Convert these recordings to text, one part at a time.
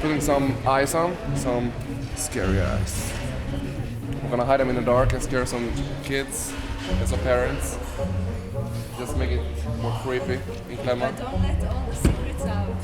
putting some eyes on, some scary eyes. I'm gonna hide them in the dark and scare some kids and some parents. Just make it more creepy in Klemma. But don't let all the secrets out.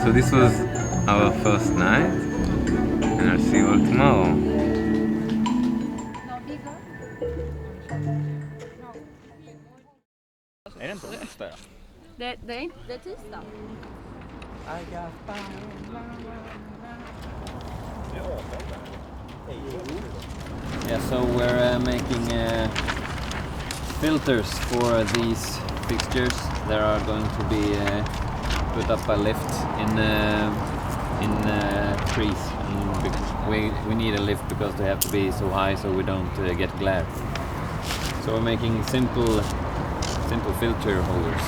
So this was our first night, and I'll see you all tomorrow. Är det inte onsdag? Det är tisdag. Yeah, so we're making filters for these fixtures that are going to be put up by lift in trees. And we need a lift because they have to be so high so we don't get glare. So we're making simple filter holders.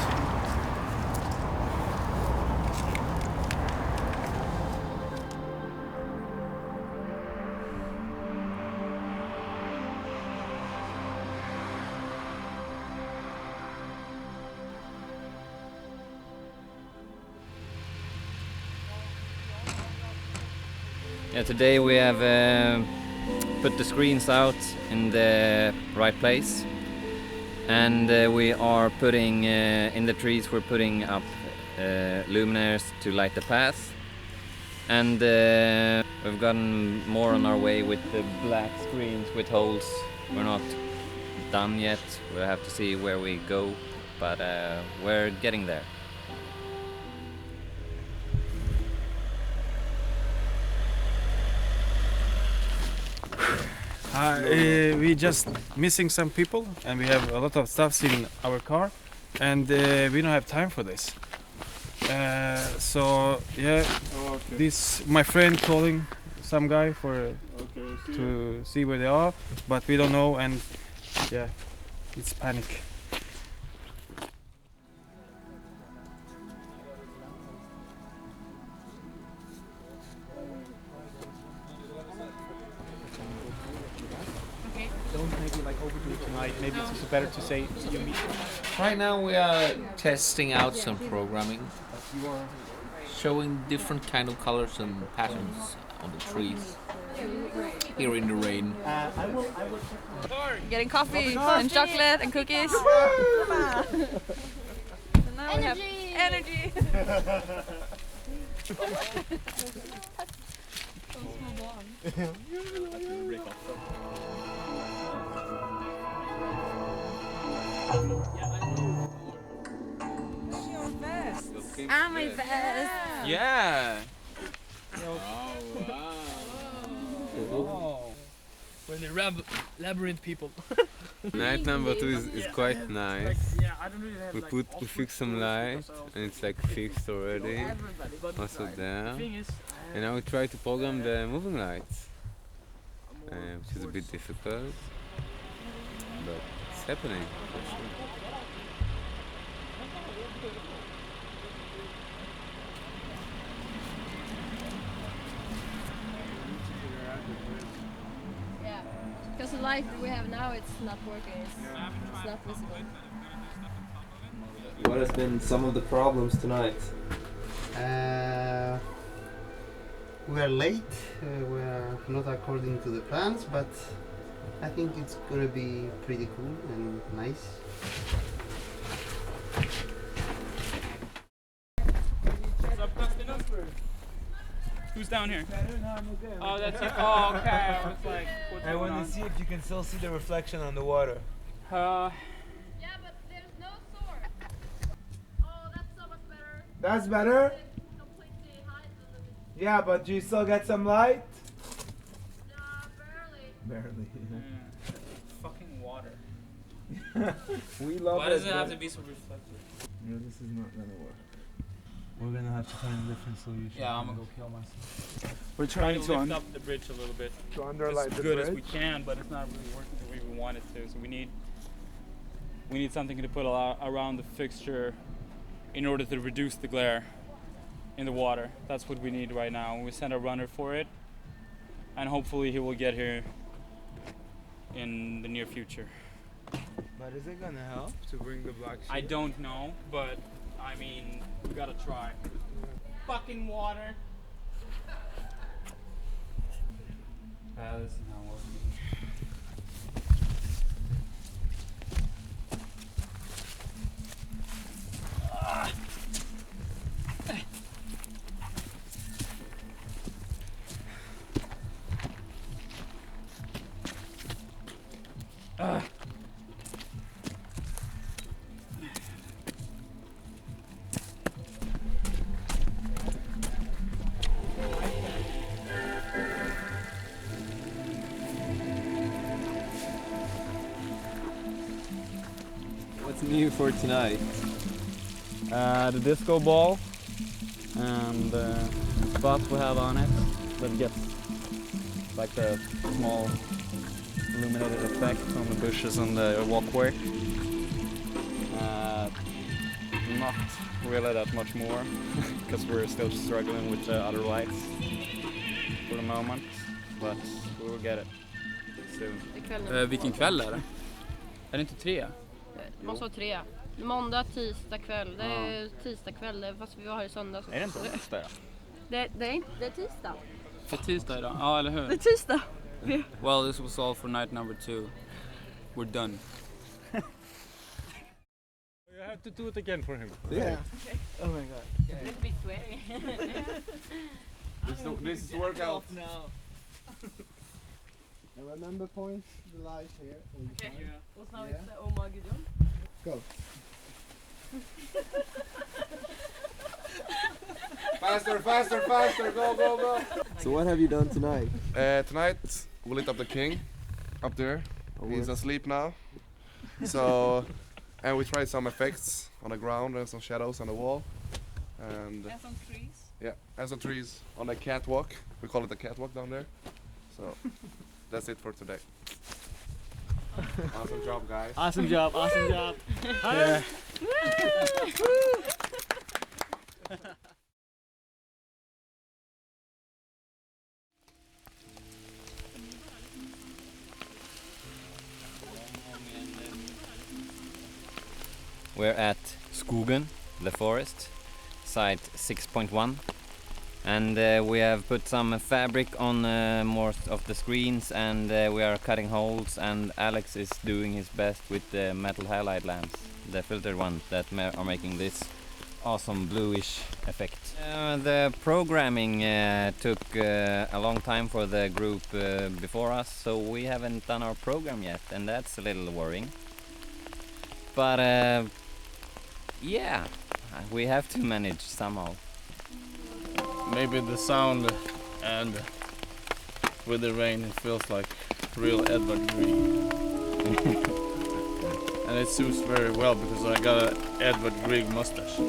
Yeah, today we have put the screens out in the right place, and we are putting in the trees. We're putting up luminaires to light the path, and we've gotten more on our way with the black screens with holes. We're not done yet. We'll have to see where we go, but we're getting there. We just missing some people, and we have a lot of stuff in our car, and we don't have time for this. So yeah, this my friend calling some guy for to see where they are, but we don't know, and yeah, it's panic. Don't maybe like overdo it tonight. Maybe it's also better to say you meet. Right now we are testing out some programming, showing different kind of colors and patterns on the trees here in the rain. Getting coffee and chocolate and cookies. So now we have energy. I'm my best. Yeah. We're the labyrinth people. Night number 2 is quite nice. Yeah, I don't really have We fixed some light, and it's like fixed already. Also there. And now we try to program the moving lights, which is a bit difficult, but it's happening. Yeah, because the light we have now, it's not working. It's not visible. What has been some of the problems tonight? We are late, we are not according to the plans, but I think it's gonna be pretty cool and nice. Who's down here? Oh, that's it. Oh, okay. I was like, what's I going want on? to see if you can still see the reflection on the water. Uh, Yeah, but there's That's better? Yeah, but do you still get some light? Barely. Fucking water. We love Why it. does it have to be so reflective? No, this is not gonna work. We're gonna have to find a different solution. Yeah, I'm gonna go kill myself. We're trying to lift up the bridge a little bit. to underline As the good bridge. as we can, but it's not really working the way we want it to. So we need something to put around the fixture in order to reduce the glare in the water. That's what we need right now. We sent a runner for it, and hopefully he will get here in the near future. But is it gonna help to bring the black sheep? I don't know, but I mean, we gotta try. Fucking water. This is not working. What's new for tonight? The disco ball and the spot we have on it that gets like a small illuminated effect on the bushes and the walkway. Not really that much more because we're still struggling with the other lights for the moment, but we will get it soon. Vilken kväll är det? Är det inte 3? Det måste vara 3. Måndag, tisdag kväll. Det är tisdag kväll fast vi var här i söndags. Är det inte onsdag? Det är tisdag. Det är tisdag idag, ja eller hur? Det är tisdag. Well, this was all for night number 2. We're done. You have to do it again for him. Yeah. Okay. Oh my god. A little bit sweaty. This is workout. now. And remember, point the light here. all the time. Och now it's the Omagedon. Go. Faster, faster, faster! Go, go, go! So what have you done tonight? Tonight we lit up the king up there. He's asleep now. So, and we tried some effects on the ground and some shadows on the wall. And some trees. yeah, and some trees on the catwalk. We call it the catwalk down there. So that's it for today. Awesome job, guys. Awesome job, awesome job. Yeah. We're at Skogen, the forest, site 6.1, and we have put some fabric on most of the screens, and we are cutting holes, and Alex is doing his best with the metal halide lamps, the filtered ones that are making this awesome bluish effect. The programming took a long time for the group before us, so we haven't done our program yet, and that's a little worrying. But yeah, we have to manage somehow. Maybe the sound and with the rain it feels like real Edvard Grieg. And it suits very well because I got an Edvard Grieg mustache.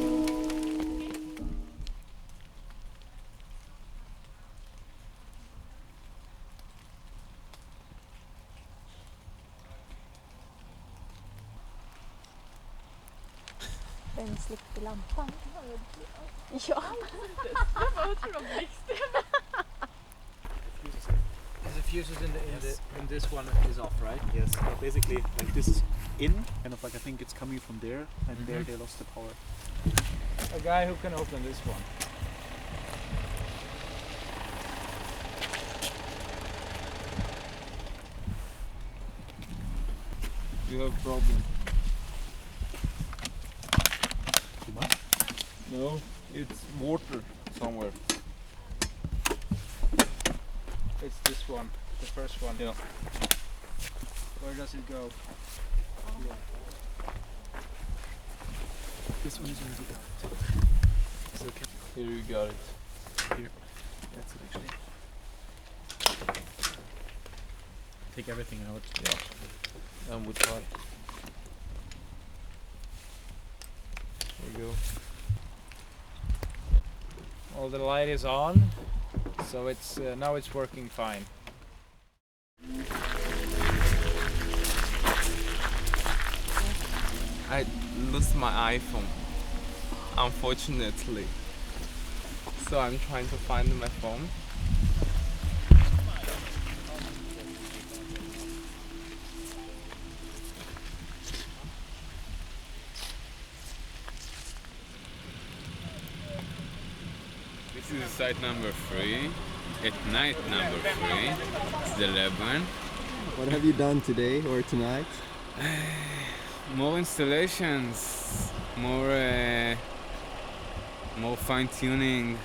Den släckte lampan. Ja. Vad tror de blixten? The fuses in this one is off, right? Yes. Basically, like this is in, kind of like I think it's coming from there, and there they lost the power. A guy who can open this one. You have problem. No, it's water somewhere. It's this one, the first one. Yeah. Where does it go? This one is already out. okay. Here you got it. Here. That's it actually. Take everything out. Yeah. And we try. There you go. Well, the light is on, so it's now it's working fine. I lost my iPhone, unfortunately. So I'm trying to find my phone. This is site number 3, at night number 3, it's 11. What have you done today or tonight? More installations, more fine tuning,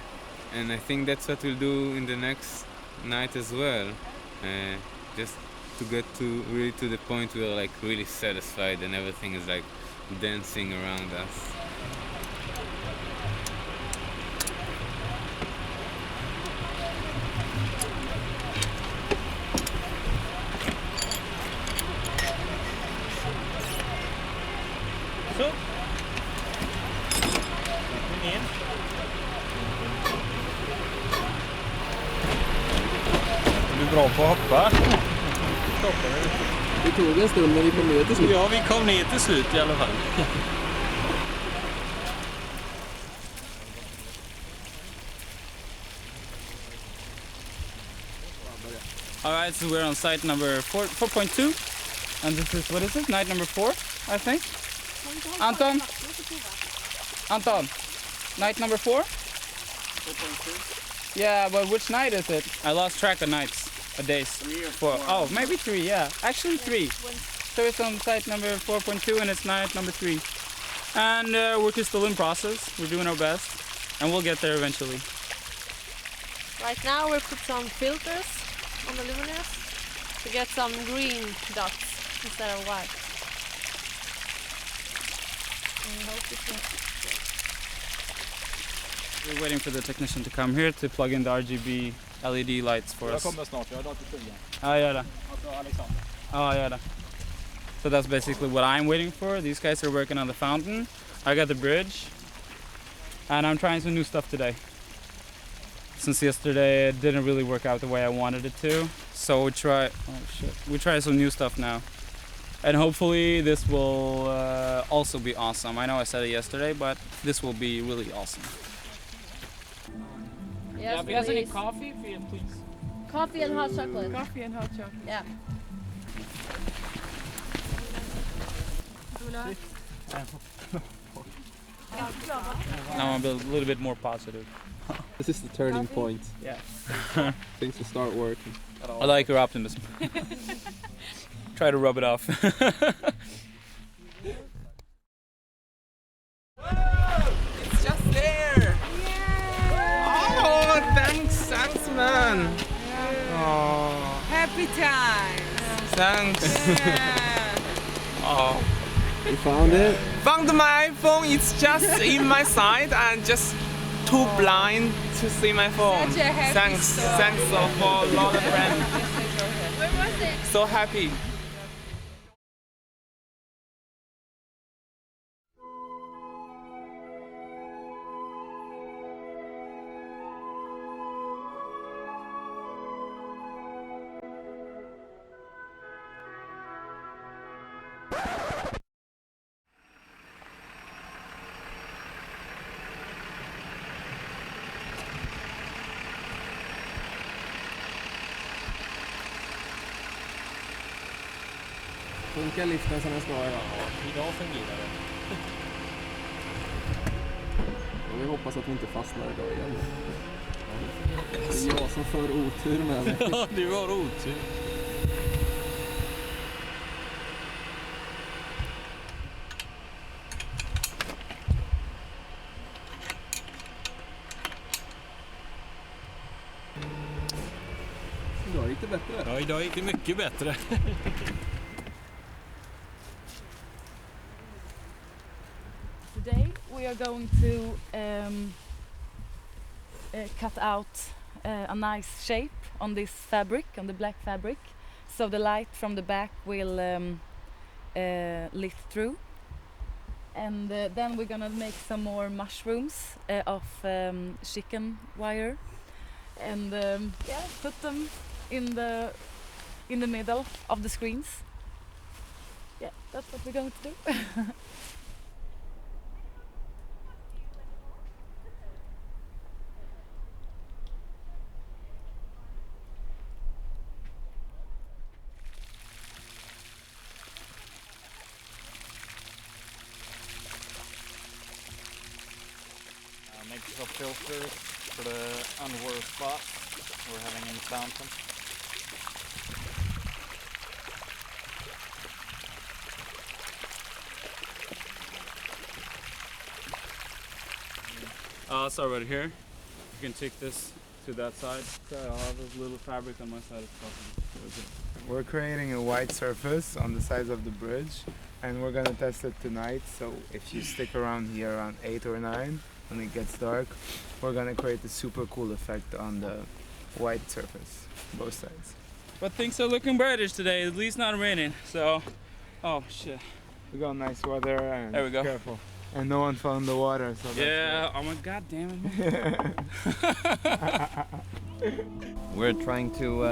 and I think that's what we'll do in the next night as well. Just to get to really to the point where like really satisfied and everything is like dancing around us. Så. Ner. Du är bra på att hoppa. Det tog en stund men vi kom ner till slut. Ja, vi kom ner till slut i alla fall. Alright, so we're on site number 4.2, and this is, what is it, night number 4, I think? Anton? Anton, night number 4? 4.2? Yeah, but which night is it? I lost track of nights, days. 3 or 4. 4. Oh, maybe 3, yeah. Actually 3. So it's on site number 4.2 and it's night number 3. And work is still in process, we're doing our best, and we'll get there eventually. Right now we put some filters on the luminaires to get some green dots instead of white. I hope it will. We're waiting for the technician to come here to plug in the RGB LED lights for us. Jag kommer snart, jag har datorstugan. Ja, gör det. Alltså Alexander. Ja, gör det. So that's basically what I'm waiting for. These guys are working on the fountain. I got the bridge. And I'm trying some new stuff today. Since yesterday it didn't really work out the way I wanted it to. So we try some new stuff now. And hopefully this will also be awesome. I know I said it yesterday, but this will be really awesome. Yes, if you guys any please. coffee, please. Coffee and hot chocolate. Coffee and hot chocolate. Yeah. Now I'm a little bit more positive. This is the turning point. Yeah. Things will start working. I like your optimism. Try to rub it off. It's just there! Oh, thanks man! Oh, Happy times! thanks! Oh. You found it? Found my iPhone, it's just in my side and just too blind to see my phone. Such a happy Thanks story. for a lot of friends. Where was it? So happy. Funkar liften som den ska idag? Idag fungerar det. Och vi hoppas att vi inte fastnar idag igen. Det är jag som får otur med mig. Ja, du har otur. Idag gick det bättre. Ja, idag gick det mycket bättre. Today we are going to cut out a nice shape on this fabric, on the black fabric, so the light from the back will lit through. And then we're gonna make some more mushrooms of chicken wire, and yeah, put them in the middle of the screens. Yeah, that's what we're going to do. Make some filters for the underwater spots we're having in the fountain. So right here, you can take this to that side. So I'll have this little fabric on my side as possible. We're creating a white surface on the sides of the bridge, and we're gonna test it tonight. So if you stick around here around 8 or 9, when it gets dark, we're gonna create a super cool effect on the white surface, both sides. But things are looking brightish today, at least not raining, so... Oh shit. We got nice weather and there we go. Careful. And no one fell in the water, so yeah, oh my god damn it. We're trying to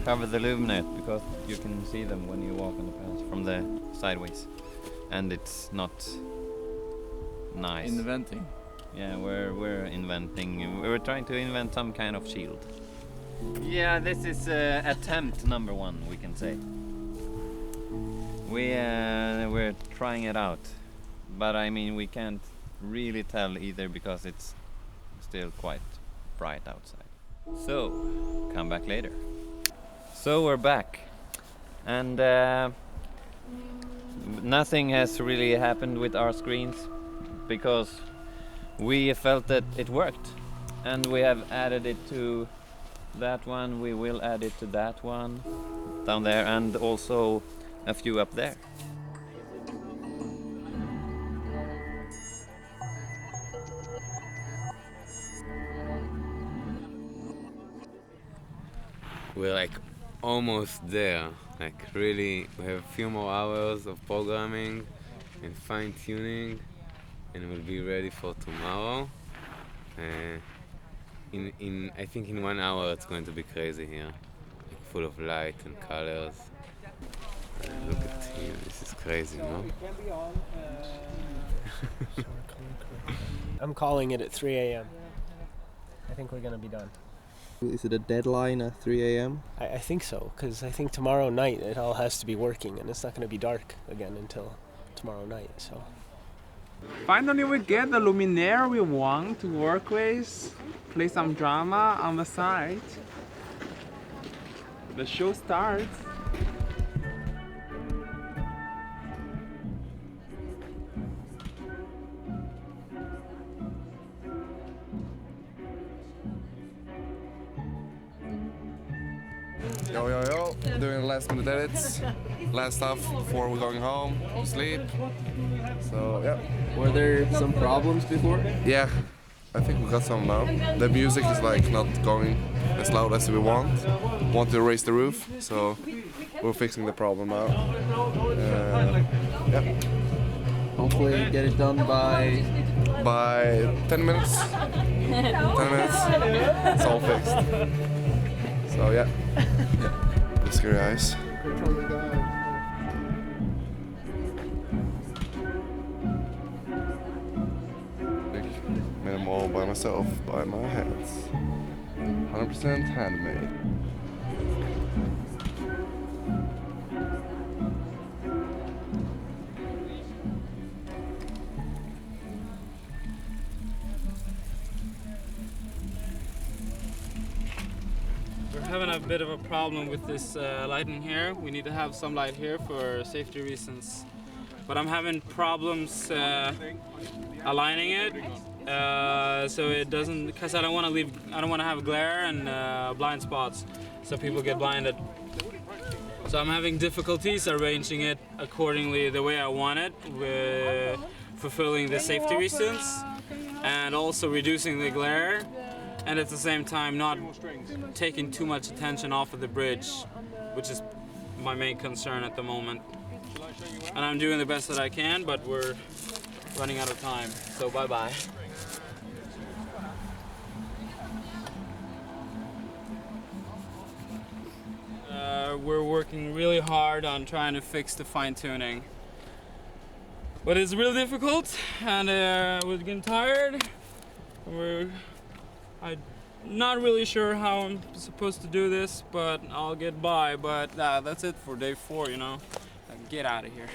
cover the luminette because you can see them when you walk on the path from the sideways, and it's not nice. Inventing. Yeah, we're inventing. We're trying to invent some kind of shield. Yeah, this is attempt number 1, we can say. We're trying it out, but I mean we can't really tell either because it's still quite bright outside. So, come back later. So we're back, and nothing has really happened with our screens because we felt that it worked, and we have added it to that one. We will add it to that one down there, and also a few up there. We're like almost there. Like really, we have a few more hours of programming and fine tuning, and we'll be ready for tomorrow. I think in 1 hour it's going to be crazy here, like full of light and colors. Look at here, this is crazy, no? I'm calling it at 3 a.m. I think we're gonna be done. Is it a deadline at 3 a.m.? I think so, because I think tomorrow night it all has to be working, and it's not going to be dark again until tomorrow night, so... Finally we get the luminaire we want to work with, play some drama on the side. The show starts. Yo, doing the last minute edits, last stuff before we're going home to sleep. So yeah. Were there some problems before? Yeah, I think we got some now. The music is like not going as loud as we want. Want to raise the roof, so we're fixing the problem now. Yeah. Hopefully get it done by 10 minutes. 10 minutes. It's all fixed. So yeah. The scary eyes. Made them all by myself, by my hands. 100% handmade. We're having a bit of a problem with this lighting here. We need to have some light here for safety reasons. But I'm having problems aligning it so it doesn't, because I don't want to have glare and blind spots so people get blinded. So I'm having difficulties arranging it accordingly the way I want it, with fulfilling the safety reasons and also reducing the glare and at the same time not taking too much attention off of the bridge, which is my main concern at the moment. And I'm doing the best that I can, but we're running out of time, so bye-bye. We're working really hard on trying to fix the fine-tuning. But it's really difficult, and we're getting tired. I'm not really sure how I'm supposed to do this, but I'll get by. But that's it for day 4, you know. Get out of here.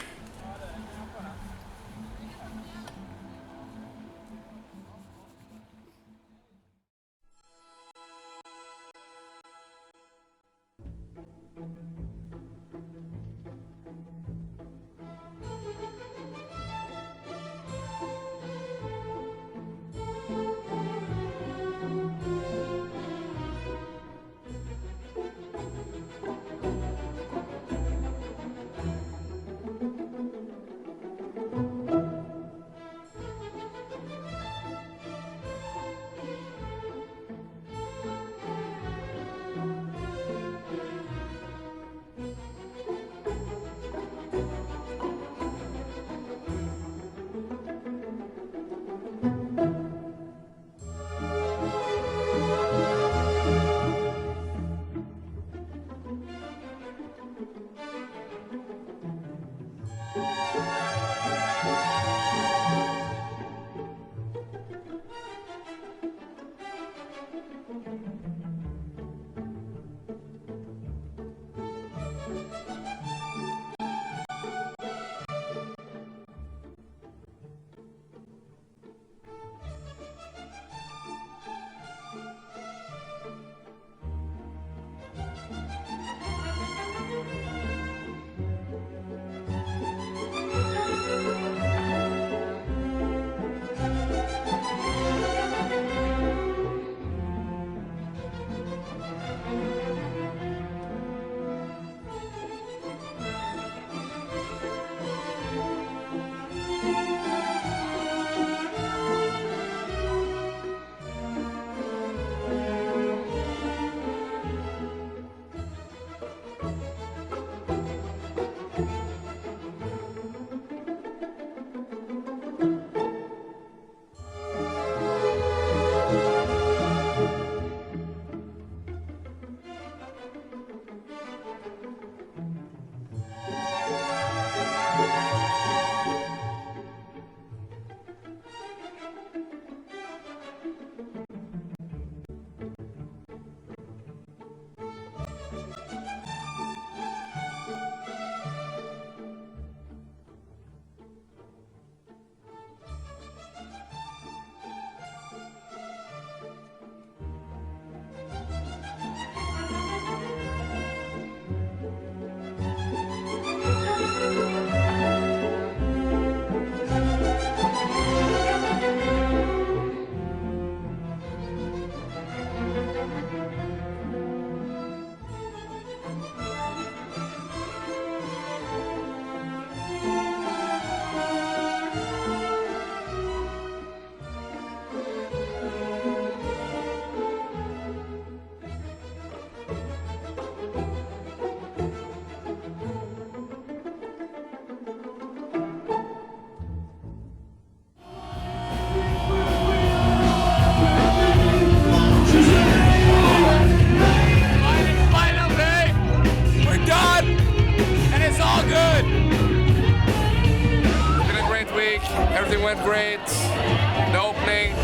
Everything went great. The opening,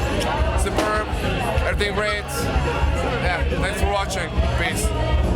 superb. Everything great. Yeah, thanks for watching. Peace.